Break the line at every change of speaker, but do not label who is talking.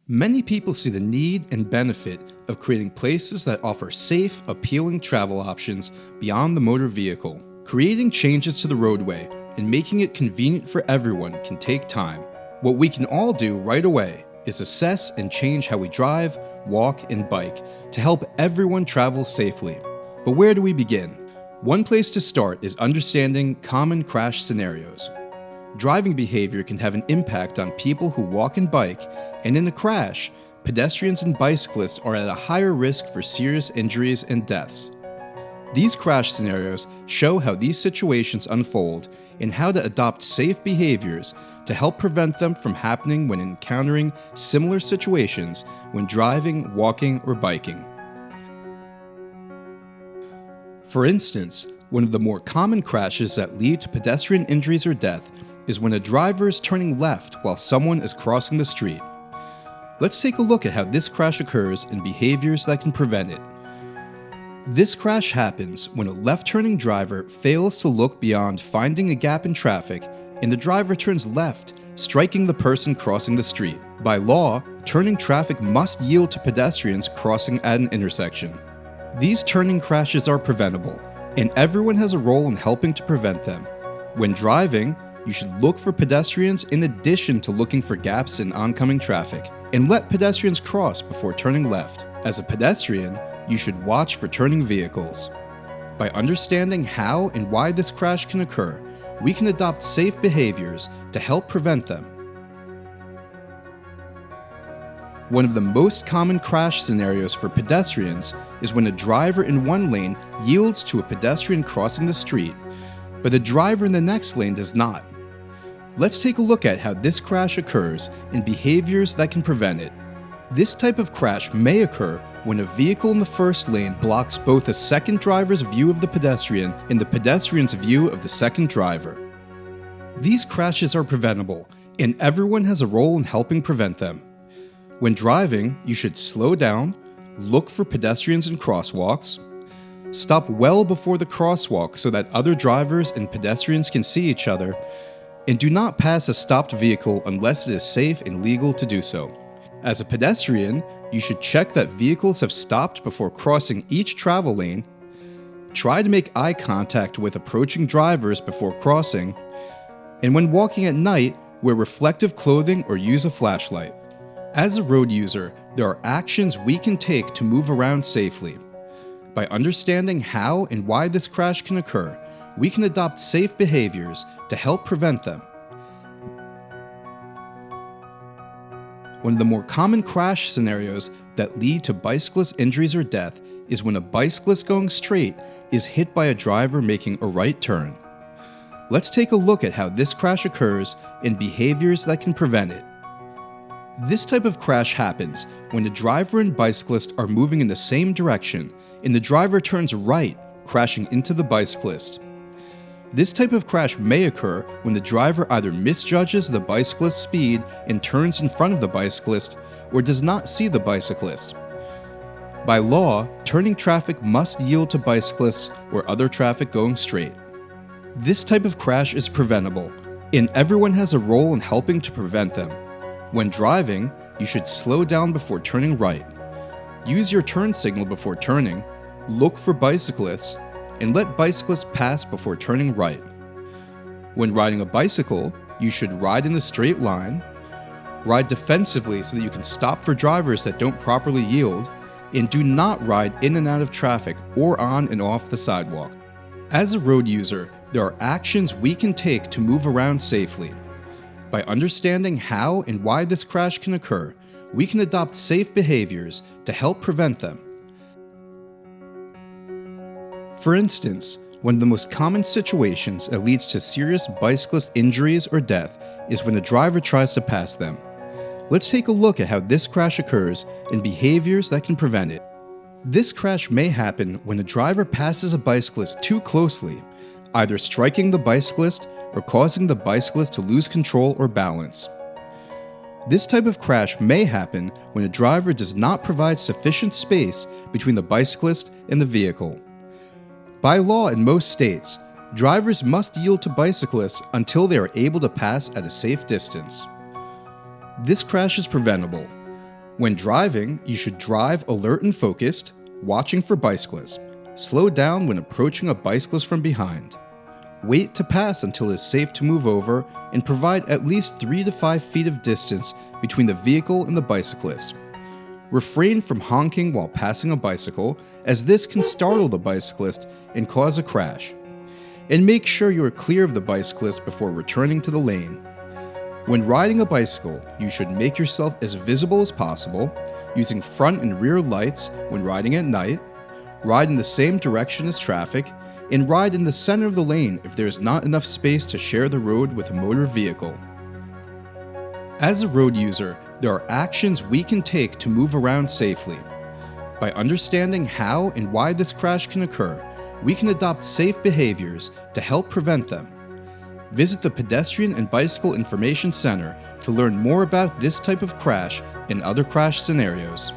Many people see the need and benefit of creating places that offer safe, appealing travel options beyond the motor vehicle. Creating changes to the roadway and making it convenient for everyone can take time. What we can all do right away is assess and change how we drive, walk, and bike to help everyone travel safely. But where do we begin? One place to start is understanding common crash scenarios. Driving behavior can have an impact on people who walk and bike, and in a crash, pedestrians and bicyclists are at a higher risk for serious injuries and deaths. These crash scenarios show how these situations unfold and how to adopt safe behaviors to help prevent them from happening when encountering similar situations when driving, walking, or biking. For instance, one of the more common crashes that lead to pedestrian injuries or death is when a driver is turning left while someone is crossing the street. Let's take a look at how this crash occurs and behaviors that can prevent it. This crash happens when a left-turning driver fails to look beyond finding a gap in traffic and the driver turns left, striking the person crossing the street. By law, turning traffic must yield to pedestrians crossing at an intersection. These turning crashes are preventable, and everyone has a role in helping to prevent them. When driving, you should look for pedestrians in addition to looking for gaps in oncoming traffic, and let pedestrians cross before turning left. As a pedestrian, you should watch for turning vehicles. By understanding how and why this crash can occur, we can adopt safe behaviors to help prevent them. One of the most common crash scenarios for pedestrians is when a driver in one lane yields to a pedestrian crossing the street, but a driver in the next lane does not. Let's take a look at how this crash occurs and behaviors that can prevent it. This type of crash may occur when a vehicle in the first lane blocks both a second driver's view of the pedestrian and the pedestrian's view of the second driver. These crashes are preventable, and everyone has a role in helping prevent them. When driving, you should slow down, look for pedestrians and crosswalks, stop well before the crosswalk so that other drivers and pedestrians can see each other, and do not pass a stopped vehicle unless it is safe and legal to do so. As a pedestrian, you should check that vehicles have stopped before crossing each travel lane, try to make eye contact with approaching drivers before crossing, and when walking at night, wear reflective clothing or use a flashlight. As a road user, there are actions we can take to move around safely. By understanding how and why this crash can occur, we can adopt safe behaviors to help prevent them. One of the more common crash scenarios that lead to bicyclist injuries or death is when a bicyclist going straight is hit by a driver making a right turn. Let's take a look at how this crash occurs and behaviors that can prevent it. This type of crash happens when the driver and bicyclist are moving in the same direction and the driver turns right, crashing into the bicyclist. This type of crash may occur when the driver either misjudges the bicyclist's speed and turns in front of the bicyclist or does not see the bicyclist. By law, turning traffic must yield to bicyclists or other traffic going straight. This type of crash is preventable, and everyone has a role in helping to prevent them. When driving, you should slow down before turning right. Use your turn signal before turning, look for bicyclists, and let bicyclists pass before turning right. When riding a bicycle, you should ride in a straight line, ride defensively so that you can stop for drivers that don't properly yield, and do not ride in and out of traffic or on and off the sidewalk. As a road user, there are actions we can take to move around safely. By understanding how and why this crash can occur, we can adopt safe behaviors to help prevent them. For instance, one of the most common situations that leads to serious bicyclist injuries or death is when a driver tries to pass them. Let's take a look at how this crash occurs and behaviors that can prevent it. This crash may happen when a driver passes a bicyclist too closely, either striking the bicyclist or causing the bicyclist to lose control or balance. This type of crash may happen when a driver does not provide sufficient space between the bicyclist and the vehicle. By law in most states, drivers must yield to bicyclists until they are able to pass at a safe distance. This crash is preventable. When driving, you should drive alert and focused, watching for bicyclists. Slow down when approaching a bicyclist from behind. Wait to pass until it is safe to move over, and provide at least 3 to 5 feet of distance between the vehicle and the bicyclist. Refrain from honking while passing a bicycle, as this can startle the bicyclist and cause a crash. And make sure you are clear of the bicyclist before returning to the lane. When riding a bicycle, you should make yourself as visible as possible, using front and rear lights when riding at night, ride in the same direction as traffic, and ride in the center of the lane if there is not enough space to share the road with a motor vehicle. As a road user, there are actions we can take to move around safely. By understanding how and why this crash can occur, we can adopt safe behaviors to help prevent them. Visit the Pedestrian and Bicycle Information Center to learn more about this type of crash and other crash scenarios.